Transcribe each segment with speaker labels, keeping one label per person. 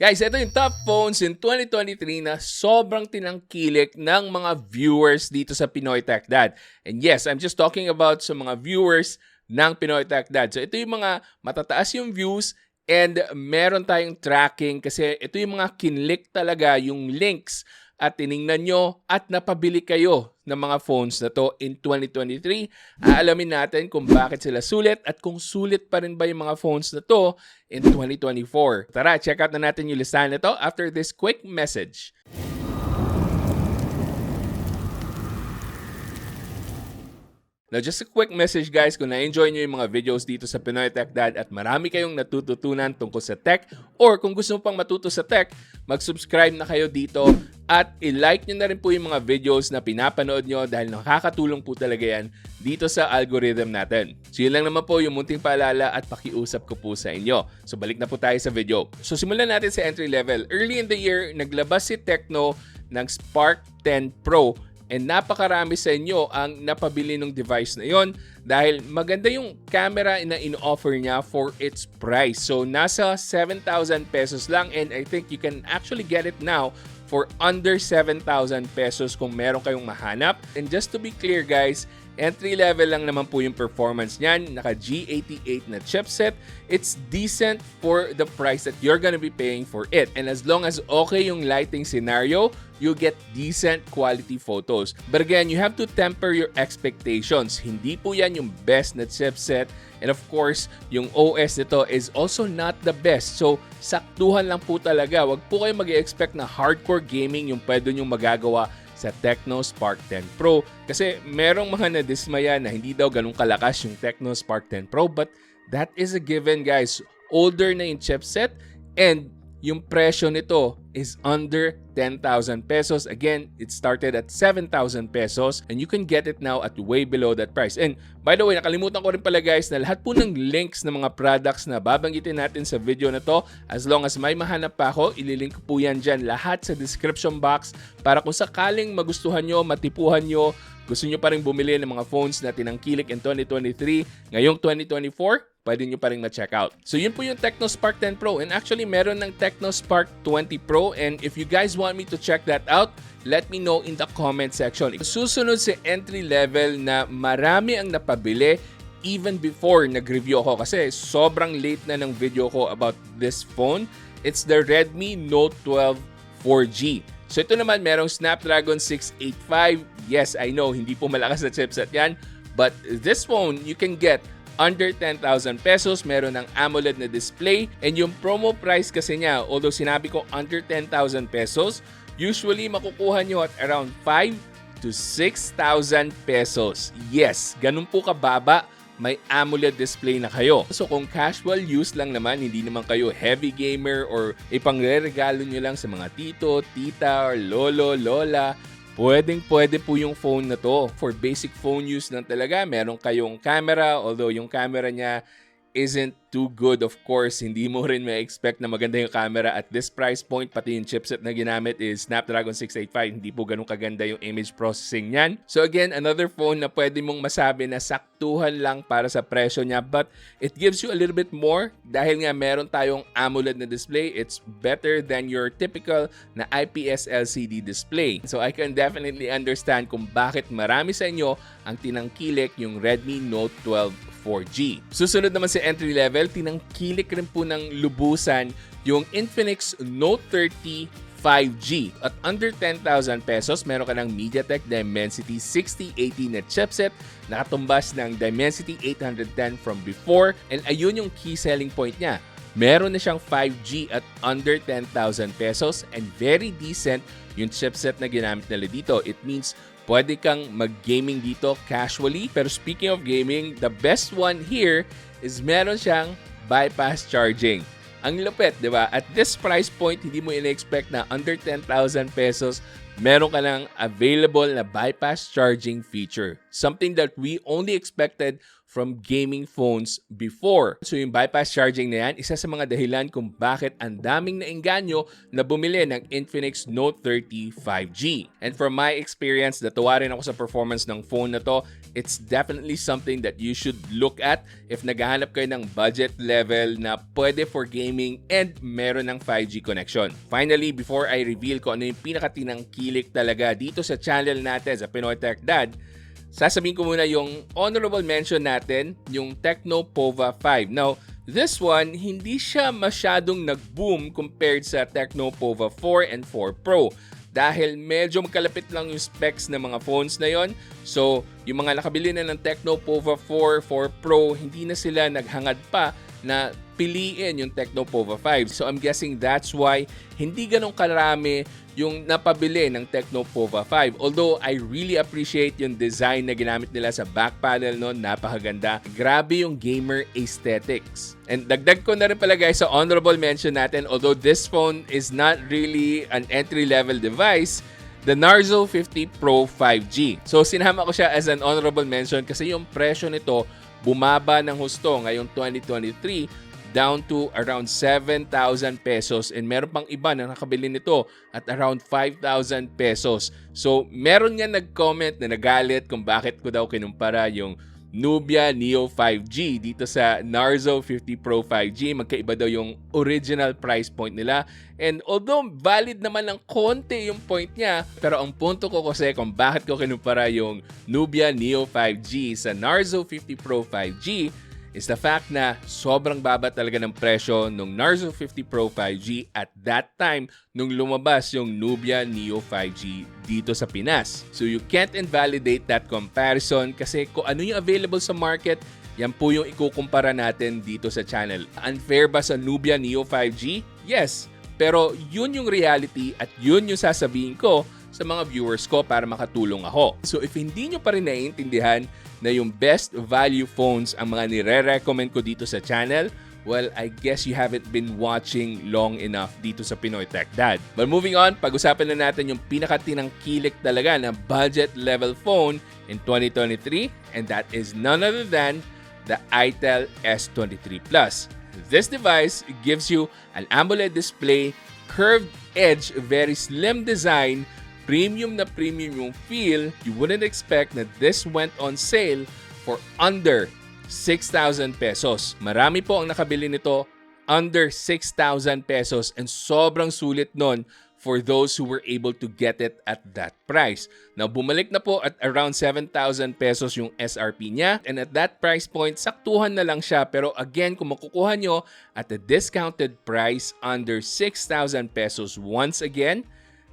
Speaker 1: Guys, ito yung top phones in 2023 na sobrang tinangkilik ng mga viewers dito sa Pinoy Techdad. And yes, I'm just talking about sa mga viewers ng Pinoy Techdad. So ito yung mga matataas yung views and meron tayong tracking kasi ito yung mga kinlik talaga yung links at tiningnan nyo at napabili kayo ng mga phones na to in 2023. Aalamin natin kung bakit sila sulit at kung sulit pa rin ba yung mga phones na to in 2024. Tara, check out na natin yung listahan na to after this quick message. Now, just a quick message guys, kung na-enjoy nyo yung mga videos dito sa Pinoy Techdad at marami kayong natututunan tungkol sa tech or kung gusto mo pang matuto sa tech, mag-subscribe na kayo dito at i-like nyo na rin po yung mga videos na pinapanood nyo dahil nakakatulong po talaga yan dito sa algorithm natin. So yun lang naman po yung munting paalala at pakiusap ko po sa inyo. So balik na po tayo sa video. So simulan natin sa entry level. Early in the year, naglabas si Tecno ng Spark 10 Pro. And napakarami sa inyo ang napabili ng device na yon dahil maganda yung camera na in-offer niya for its price. So nasa 7,000 pesos lang and I think you can actually get it now for under 7,000 pesos kung meron kayong mahanap. And just to be clear guys, entry level lang naman po yung performance niyan. Naka G88 na chipset. It's decent for the price that you're gonna be paying for it. And as long as okay yung lighting scenario, you get decent quality photos. But again, you have to temper your expectations. Hindi po yan yung best na chipset. And of course, yung OS nito is also not the best. So, saktuhan lang po talaga. Wag po kayo mag-expect na hardcore gaming yung pwede nyo magagawa sa Tecno Spark 10 Pro. Kasi merong mga nadismaya na hindi daw ganun kalakas yung Tecno Spark 10 Pro. But that is a given guys. Older na yung chipset and yung presyo nito is under 10,000 pesos. Again, it started at 7,000 pesos and you can get it now at way below that price. And by the way, nakalimutan ko rin pala guys na lahat po ng links ng mga products na babanggitin natin sa video na to, as long as may mahanap pa ako, ililink ko po yan dyan lahat sa description box para kung sakaling magustuhan nyo, matipuhan nyo, gusto nyo pa rin bumili ng mga phones na tinangkilik in 2023, ngayong 2024, pwede nyo pa rin ma-check out. So yun po yung Tecno Spark 10 Pro and actually meron ng Tecno Spark 20 Pro and if you guys want me to check that out, let me know in the comment section. Susunod sa entry level na marami ang napabili even before nag-review ako kasi sobrang late na ng video ko about this phone. It's the Redmi Note 12 4G. So ito naman merong Snapdragon 685. Yes, I know, hindi po malakas na chipset yan. But this phone, you can get under 10,000 pesos, meron ng AMOLED na display, and yung promo price kasi niya, although sinabi ko under 10,000 pesos, usually makukuha nyo at around 5 to 6,000 pesos. Yes, ganun po kababa, may AMOLED display na kayo. So kung casual use lang naman, hindi naman kayo heavy gamer or ipangre-regalo nyo lang sa mga tito, tita, or lolo, lola, pwede po yung phone na to. For basic phone use lang talaga, meron kayong camera, although yung camera niya isn't too good of course. Hindi mo rin ma-expect na maganda yung camera at this price point. Pati yung chipset na ginamit is Snapdragon 685. Hindi po ganun kaganda yung image processing niyan. So again, another phone na pwede mong masabi na saktuhan lang para sa presyo niya. But it gives you a little bit more dahil nga meron tayong AMOLED na display. It's better than your typical na IPS LCD display. So I can definitely understand kung bakit marami sa inyo ang tinangkilik yung Redmi Note 12 4G. Susunod naman sa entry level, tinangkilik rin po ng lubusan yung Infinix Note 30 5G. At under 10,000 pesos, meron ka ng MediaTek Dimensity 6080 na chipset, nakatumbas ng Dimensity 810 from before, and ayun yung key selling point niya. Meron na siyang 5G at under 10,000 pesos and very decent yung chipset na ginamit nila dito. It means pwede kang mag-gaming dito casually. Pero speaking of gaming, the best one here is meron siyang bypass charging. Ang lupit, di ba? At this price point, hindi mo ina-expect na under 10,000 pesos, meron ka lang available na bypass charging feature. Something that we only expected from gaming phones before. So yung bypass charging na yan, isa sa mga dahilan kung bakit ang daming naengganyo na bumili ng Infinix Note 30 5G. And from my experience, natuwa rin ako sa performance ng phone na to. It's definitely something that you should look at if naghahanap kayo ng budget level na pwede for gaming and meron ng 5G connection. Finally, before I reveal ko ano yung pinakatinangkilik talaga dito sa channel natin sa Pinoy Techdad, sasabihin ko muna yung honorable mention natin, yung Tecno Pova 5. Now, this one, hindi siya masyadong nag-boom compared sa Tecno Pova 4 and 4 Pro. Dahil medyo magkalapit lang yung specs ng mga phones na yon. So, yung mga nakabili na ng Tecno Pova 4, 4 Pro, hindi na sila naghangad pa na piliin yung Tecno Pova 5. So, I'm guessing that's why hindi ganun karami yung napabili ng Tecno Pova 5. Although, I really appreciate yung design na ginamit nila sa back panel noon. Napakaganda. Grabe yung gamer aesthetics. And dagdag ko na rin pala guys sa honorable mention natin, although this phone is not really an entry-level device, the Narzo 50 Pro 5G. So, sinama ko siya as an honorable mention kasi yung presyo nito bumaba ng husto ngayong 2023 down to around 7,000 pesos, and meron pang iba na nakabili nito at around 5,000 pesos. So, meron nga nag-comment na nagalit kung bakit ko daw kinumpara yung Nubia Neo 5G dito sa Narzo 50 Pro 5G. Magkaiba daw yung original price point nila. And although valid naman ng konti yung point niya, pero ang punto ko kasi kung bakit ko kinumpara yung Nubia Neo 5G sa Narzo 50 Pro 5G is the fact na sobrang baba talaga ng presyo nung Narzo 50 Pro 5G at that time nung lumabas yung Nubia Neo 5G dito sa Pinas. So you can't invalidate that comparison kasi kung ano yung available sa market, yan po yung ikukumpara natin dito sa channel. Unfair ba sa Nubia Neo 5G? Yes, pero yun yung reality at yun yung sasabihin ko sa mga viewers ko para makatulong ako. So if hindi nyo pa rin naiintindihan na yung best value phones ang mga nire-recommend ko dito sa channel, well, I guess you haven't been watching long enough dito sa Pinoy Techdad. But moving on, pag-usapan na natin yung pinakatinangkilik talaga na budget level phone in 2023, and that is none other than the Itel S23 Plus. This device gives you an AMOLED display, curved edge, very slim design, premium na premium yung feel. You wouldn't expect na this went on sale for under 6,000 pesos. Marami po ang nakabili nito under 6,000 pesos and sobrang sulit nun for those who were able to get it at that price. Now, bumalik na po at around 7,000 pesos yung SRP niya, and at that price point, saktuhan na lang siya. Pero again, kung makukuha nyo at a discounted price under 6,000 pesos once again,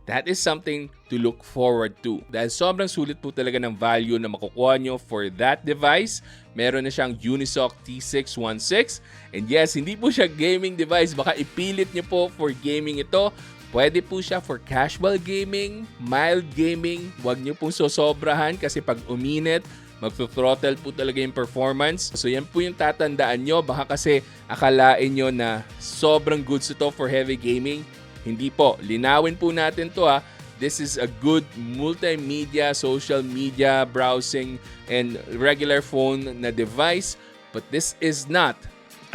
Speaker 1: that is something to look forward to. Dahil sobrang sulit po talaga ng value na makukuha nyo for that device. Meron na siyang Unisoc T616. And yes, hindi po siya gaming device. Baka ipilit nyo po for gaming ito. Pwede po siya for casual gaming, mild gaming. Huwag nyo pong sosobrahan kasi pag uminit, magto-throttle po talaga yung performance. So yan po yung tatandaan nyo. Baka kasi akalain nyo na sobrang goods ito for heavy gaming. Hindi po. Linawin po natin to ha. This is a good multimedia, social media, browsing, and regular phone na device. But this is not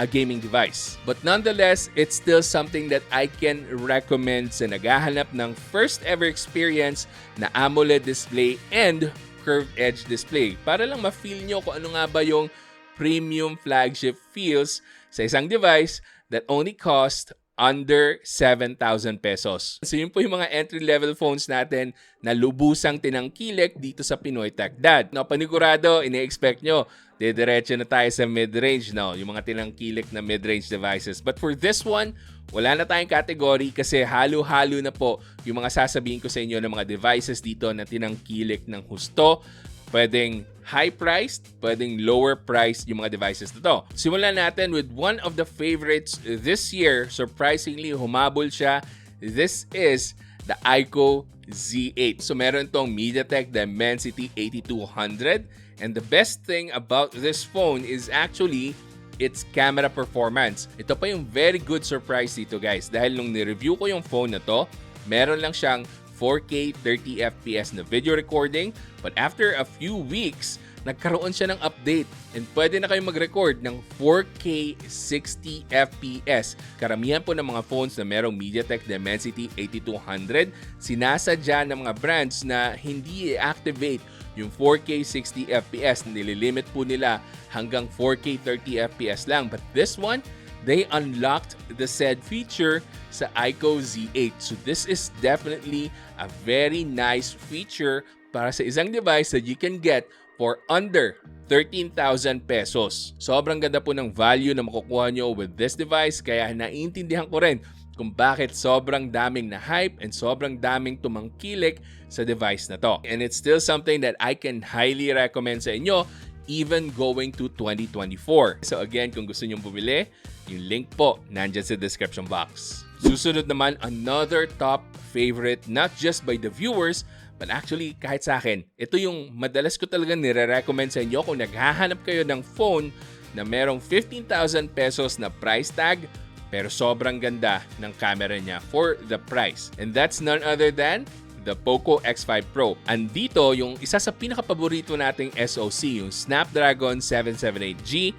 Speaker 1: a gaming device. But nonetheless, it's still something that I can recommend sa naghahanap ng first ever experience na AMOLED display and curved edge display. Para lang ma-feel nyo kung ano nga ba yung premium flagship feels sa isang device that only cost under 7,000 pesos. So yun po yung mga entry-level phones natin na lubusang tinangkilik dito sa Pinoy Techdad. Now, panigurado, ine-expect nyo, diretso na tayo sa mid-range now, yung mga tinangkilik na mid-range devices. But for this one, wala na tayong category kasi halo-halo na po yung mga sasabihin ko sa inyo ng mga devices dito na tinangkilik ng husto. Pwedeng high-priced, pwedeng lower-priced yung mga devices na to. Simulan natin with one of the favorites this year. Surprisingly, humabol siya. This is the iQOO Z8. So meron tong MediaTek Dimensity 8200. And the best thing about this phone is actually its camera performance. Ito pa yung very good surprise dito guys. Dahil nung ni-review ko yung phone na to, meron lang siyang 4K 30 FPS na video recording, but after a few weeks, nagkaroon siya ng update and pwede na kayo mag-record ng 4K 60 FPS. Karamihan po ng mga phones na merong MediaTek Dimensity 8200, sinasadya ng mga brands na hindi i-activate yung 4K 60 FPS. Nililimit po nila hanggang 4K 30 FPS lang. But this one, they unlocked the said feature sa iQOO Z8. So this is definitely a very nice feature para sa isang device that you can get for under 13,000 pesos. Sobrang ganda po ng value na makukuha nyo with this device, kaya naiintindihan ko rin kung bakit sobrang daming na hype and sobrang daming tumangkilik sa device na to. And it's still something that I can highly recommend sa inyo even going to 2024. So again, kung gusto nyong bumili, yung link po nandyan sa description box. Susunod naman, another top favorite not just by the viewers but actually kahit sa akin. Ito yung madalas ko talaga nire-recommend sa inyo kung naghahanap kayo ng phone na merong 15,000 pesos na price tag pero sobrang ganda ng camera niya for the price. And that's none other than the Poco X5 Pro. Andito yung isa sa pinaka-paborito nating SoC, yung Snapdragon 778G.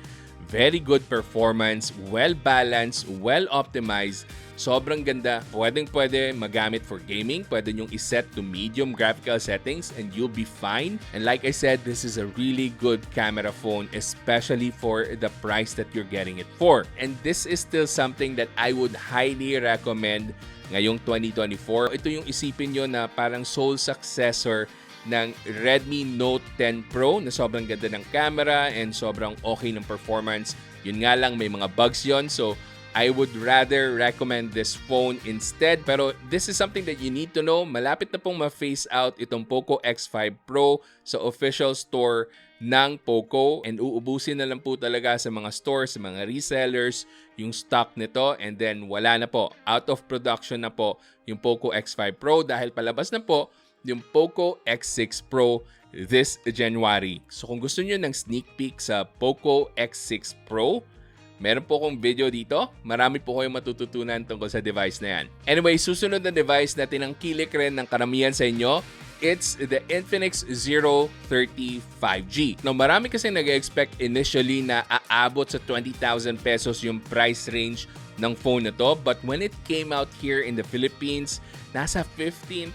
Speaker 1: Very good performance, well-balanced, well-optimized. Sobrang ganda. Pwede magamit for gaming. Pwede nyong iset to medium graphical settings and you'll be fine. And like I said, this is a really good camera phone, especially for the price that you're getting it for. And this is still something that I would highly recommend ngayong 2024. Ito yung isipin nyo na parang sole successor ng Redmi Note 10 Pro na sobrang ganda ng camera and sobrang okay ng performance. Yun nga lang, may mga bugs yon. So, I would rather recommend this phone instead. Pero this is something that you need to know. Malapit na pong ma-phase out itong Poco X5 Pro sa official store ng Poco. And uubusin na lang po talaga sa mga stores, sa mga resellers, yung stock nito. And then wala na po. Out of production na po yung Poco X5 Pro dahil palabas na po yung Poco X6 Pro this January. So kung gusto nyo ng sneak peek sa Poco X6 Pro, meron po akong video dito. Marami po kayong matututunan tungkol sa device na yan. Anyway, susunod na device na tinangkilik rin ng karamihan sa inyo, it's the Infinix Zero 30 5G. Now, marami kasi nag-expect initially na aabot sa 20,000 pesos yung price range ng phone na to. But when it came out here in the Philippines, nasa 15,000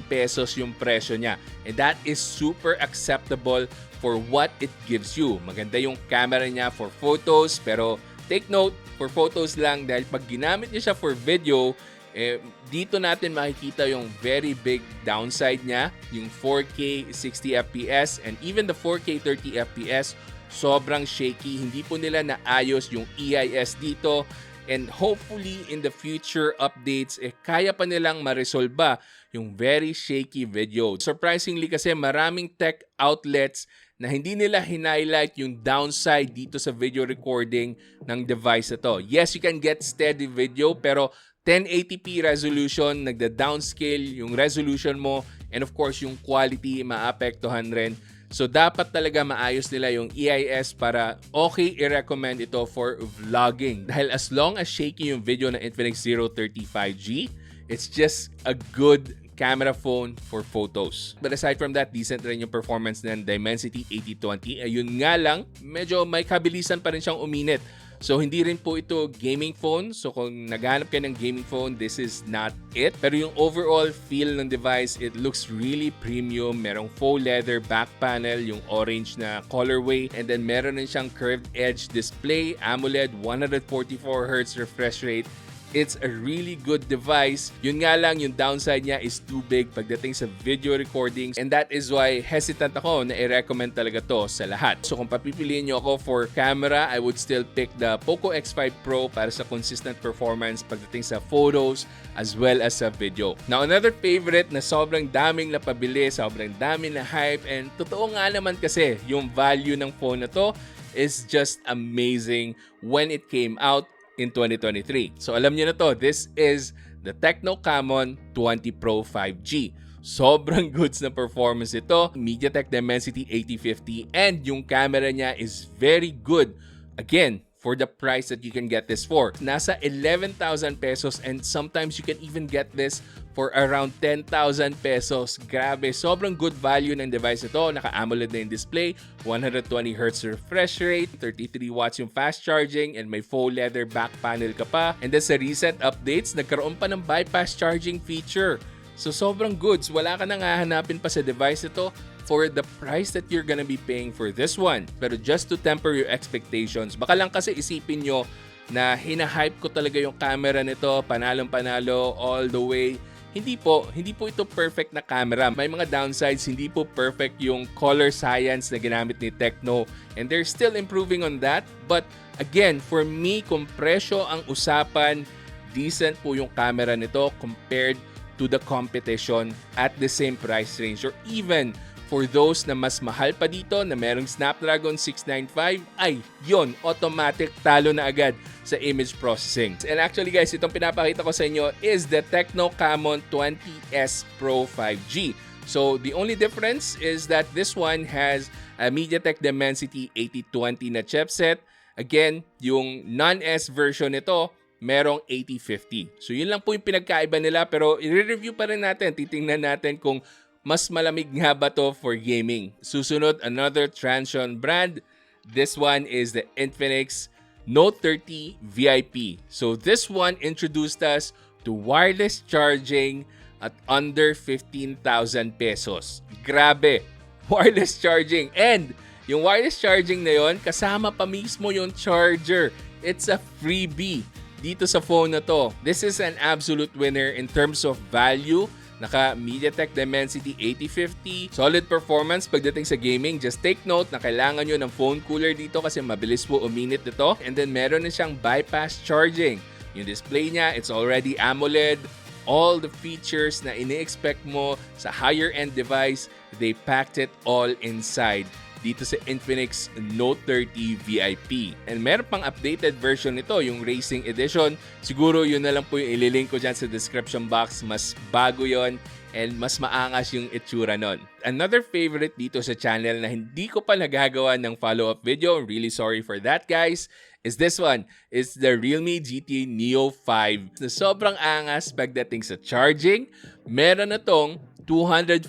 Speaker 1: pesos yung presyo niya. And that is super acceptable for what it gives you. Maganda yung camera niya for photos, pero take note, for photos lang dahil pag ginamit niya siya for video, dito natin makikita yung very big downside niya, yung 4K 60 FPS and even the 4K 30 FPS, sobrang shaky. Hindi po nila naayos yung EIS dito. And hopefully in the future updates, kaya pa nilang ma-resolve yung very shaky video. Surprisingly kasi maraming tech outlets na hindi nila highlight yung downside dito sa video recording ng device na to. Yes, you can get steady video pero 1080p resolution, nagda-downscale yung resolution mo and of course yung quality maapektuhan rin. So, dapat talaga maayos nila yung EIS para okay i-recommend ito for vlogging. Dahil as long as shaky yung video ng Infinix Zero 30 5G, it's just a good camera phone for photos. But aside from that, decent rin yung performance ng Dimensity 8020. Ayun nga lang, medyo may kabilisan pa rin siyang uminit. So, hindi rin po ito gaming phone. So, kung naghanap kayo ng gaming phone, this is not it. Pero yung overall feel ng device, it looks really premium. Merong faux leather back panel, yung orange na colorway. And then, meron rin siyang curved edge display, AMOLED, 144Hz refresh rate. It's a really good device. Yun nga lang, yung downside niya is too big pagdating sa video recordings. And that is why hesitant ako na i-recommend talaga to sa lahat. So kung papipiliin nyo ako for camera, I would still pick the Poco X5 Pro para sa consistent performance pagdating sa photos as well as sa video. Now, another favorite na sobrang daming napabili, sobrang daming na hype, and totoo nga naman kasi yung value ng phone na to is just amazing when it came out in 2023. So alam niyo na to, this is the Tecno Camon 20 Pro 5G. Sobrang goods na performance ito. MediaTek Dimensity 8050 and yung camera niya is very good. Again, for the price that you can get this for. Nasa 11,000 pesos and sometimes you can even get this for around 10,000 pesos. Grabe, sobrang good value ng device ito. Naka-AMOLED na yung display, 120Hz refresh rate, 33 watts yung fast charging, and may faux leather back panel ka pa. And then sa recent updates, nagkaroon pa ng bypass charging feature. So sobrang goods. Wala ka nang hahanapin pa sa device ito for the price that you're gonna be paying for this one. Pero just to temper your expectations, baka lang kasi isipin nyo na hinahype ko talaga yung camera nito, panalong-panalo all the way. Hindi po ito perfect na camera. May mga downsides, hindi po perfect yung color science na ginamit ni Tecno. And they're still improving on that. But again, for me, kung presyo ang usapan, decent po yung camera nito compared to the competition at the same price range. Or even for those na mas mahal pa dito na merong Snapdragon 695, ay yon, automatic talo na agad sa image processing. And actually guys, itong pinapakita ko sa inyo is the Tecno Camon 20S Pro 5G. So the only difference is that this one has a MediaTek Dimensity 8020 na chipset. Again, yung non-S version nito, merong 8050. So yun lang po yung pinagkaiba nila, pero i-review pa rin natin. Titingnan natin kung mas malamig nga ba to for gaming. Susunod, another Transsion brand. This one is the Infinix Note 30 VIP. So this one introduced us to wireless charging at under 15,000 pesos. Grabe! Wireless charging. And yung wireless charging na yon, kasama pa mismo yung charger. It's a freebie dito sa phone na to. This is an absolute winner in terms of value. Naka MediaTek Dimensity 8050, solid performance pagdating sa gaming. Just take note na kailangan nyo ng phone cooler dito kasi mabilis po uminit ito. And then meron na siyang bypass charging. Yung display niya, it's already AMOLED. All the features na ini-expect mo sa higher end device, they packed it all inside dito sa Infinix Note 30 VIP. And meron pang updated version nito, yung Racing Edition. Siguro yun na lang po yung ililink ko dyan sa description box. Mas bago yon and mas maangas yung itsura nun. Another favorite dito sa channel na hindi ko pa nagagawa ng follow-up video, I'm really sorry for that guys, is this one. It's the Realme GTA Neo 5 na sobrang angas pagdating sa charging. Meron na tong 240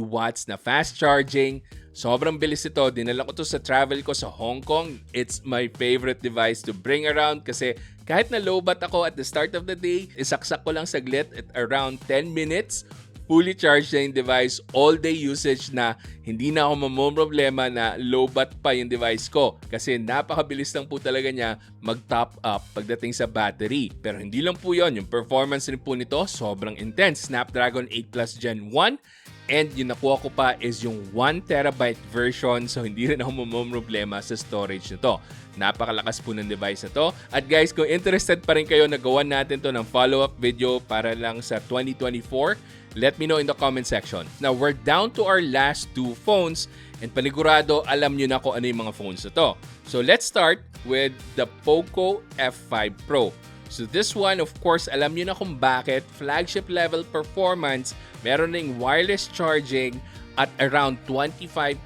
Speaker 1: watts na fast charging. Sobrang bilis ito. Dinala ko to sa travel ko sa Hong Kong. It's my favorite device to bring around kasi kahit na lowbat ako at the start of the day, isaksak ko lang saglit at around 10 minutes, fully charged na yung device, all-day usage na, hindi na ako mamomroblema na lowbat pa yung device ko kasi napakabilis lang po talaga niya mag-top up pagdating sa battery. Pero hindi lang po yon, yung performance rin po nito sobrang intense. Snapdragon 8 Plus Gen 1 and yung nakuha ko pa is yung 1TB version, so hindi rin ako mamomroblema sa storage nito. Napakalakas po ng device na to. At guys, kung interested pa rin kayo na gawan natin to ng follow-up video para lang sa 2024, let me know in the comment section. Now, we're down to our last two phones and panigurado alam nyo na kung ano yung mga phones na to. So, let's start with the Poco F5 Pro. So this one, of course, alam nyo na kung bakit. Flagship level performance, meron ring wireless charging at around 25,000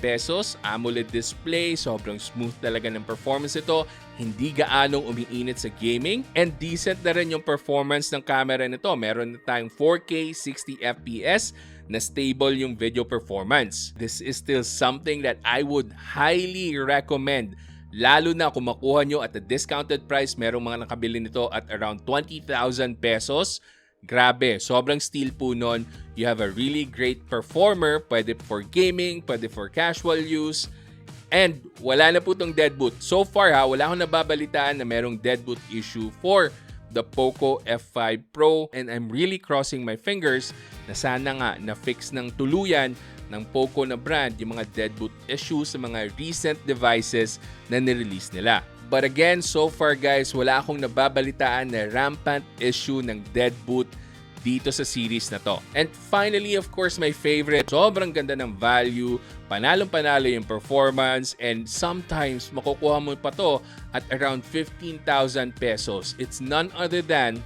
Speaker 1: pesos. AMOLED display, sobrang smooth talaga ng performance ito. Hindi gaanong umiinit sa gaming. And decent na rin yung performance ng camera nito. Meron na tayong 4K 60fps na stable yung video performance. This is still something that I would highly recommend. Lalo na kung makuha nyo at a discounted price, merong mga nakabili nito at around 20,000 pesos. Grabe, sobrang steal po nun. You have a really great performer, pwede for gaming, pwede for casual use. And wala na po itong dead boot. So far wala akong nababalitaan na merong dead boot issue for the Poco F5 Pro. And I'm really crossing my fingers na sana nga na-fix ng tuluyan ng Poco na brand yung mga deadboot issues sa mga recent devices na nirelease nila. But again, so far guys, wala akong nababalitaan na rampant issue ng deadboot dito sa series na to. And finally, of course, my favorite, sobrang ganda ng value, panalong-panalo yung performance, and sometimes makukuha mo pa to at around 15,000 pesos. It's none other than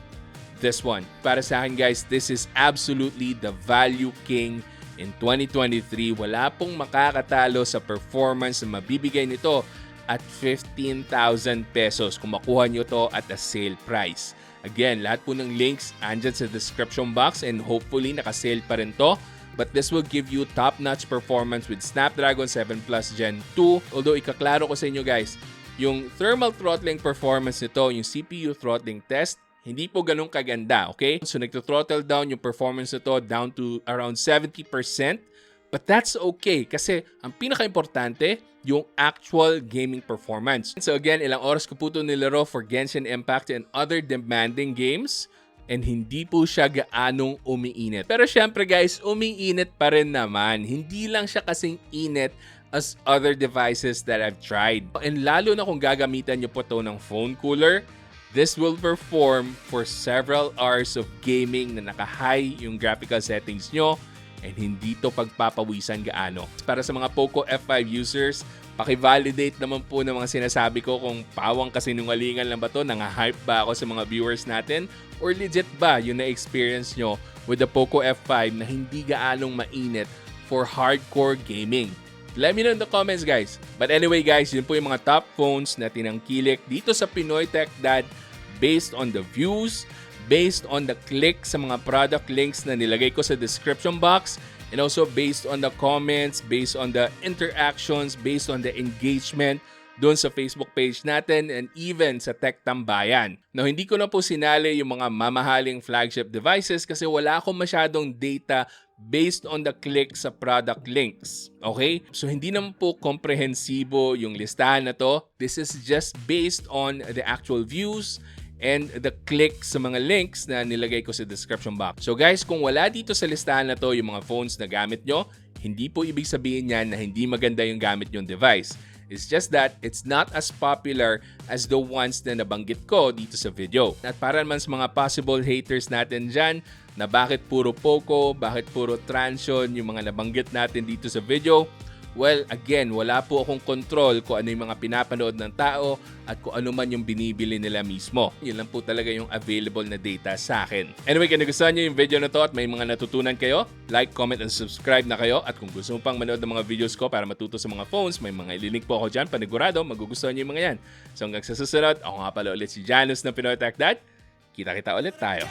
Speaker 1: this one. Para sa akin guys, this is absolutely the value king in 2023. Wala pong makakatalo sa performance na mabibigay nito at 15,000 pesos kung makuha nyo to at a sale price. Again, lahat po ng links andyan sa description box and hopefully nakasale pa rin to. But this will give you top-notch performance with Snapdragon 7 Plus Gen 2. Although ikaklaro ko sa inyo guys, yung thermal throttling performance nito, yung CPU throttling test, hindi po ganun kaganda, okay? So nagto-throttle down yung performance nito down to around 70%. But that's okay kasi ang pinaka-importante, yung actual gaming performance. So again, ilang oras ko po ito nilaro for Genshin Impact and other demanding games. And hindi po siya gaanong umiinit. Pero syempre guys, umiinit pa rin naman. Hindi lang siya kasing init as other devices that I've tried. And lalo na kung gagamitan nyo po ito ng phone cooler, this will perform for several hours of gaming na naka-high yung graphical settings nyo and hindi to pagpapawisan gaano. Para sa mga Poco F5 users, paki-validate naman po ng mga sinasabi ko kung pawang kasinungalingan lang ba to, nanga-hype ba ako sa mga viewers natin, or legit ba yung na-experience nyo with the Poco F5 na hindi gaanong mainit for hardcore gaming. Let me know in the comments guys. But anyway guys, yun po yung mga top phones na tinangkilik dito sa Pinoy Techdad based on the views, based on the click sa mga product links na nilagay ko sa description box, and also based on the comments, based on the interactions, based on the engagement doon sa Facebook page natin and even sa Tech Tambayan. Now, hindi ko na po sinali yung mga mamahaling flagship devices kasi wala akong masyadong data based on the click sa product links. Okay? So, hindi naman po komprehensibo yung listahan na to. This is just based on the actual views and the click sa mga links na nilagay ko sa description box. So guys, kung wala dito sa listahan na to yung mga phones na gamit nyo, hindi po ibig sabihin yan na hindi maganda yung gamit yung device. It's just that it's not as popular as the ones na nabanggit ko dito sa video. At para naman sa mga possible haters natin dyan na bakit puro Poco, bakit puro Transsion yung mga nabanggit natin dito sa video, well, again, wala po akong control kung ano yung mga pinapanood ng tao at kung ano man yung binibili nila mismo. Yun lang po talaga yung available na data sa akin. Anyway, kung nagustuhan nyo yung video na to at may mga natutunan kayo, like, comment, and subscribe na kayo. At kung gusto mo pang manood ng mga videos ko para matuto sa mga phones, may mga ililink po ako dyan. Panigurado, magugustuhan nyo yung mga yan. So hanggang sa susunod, ako nga pala ulit si Janus ng Pinoy Techdad. Kita-kita ulit tayo.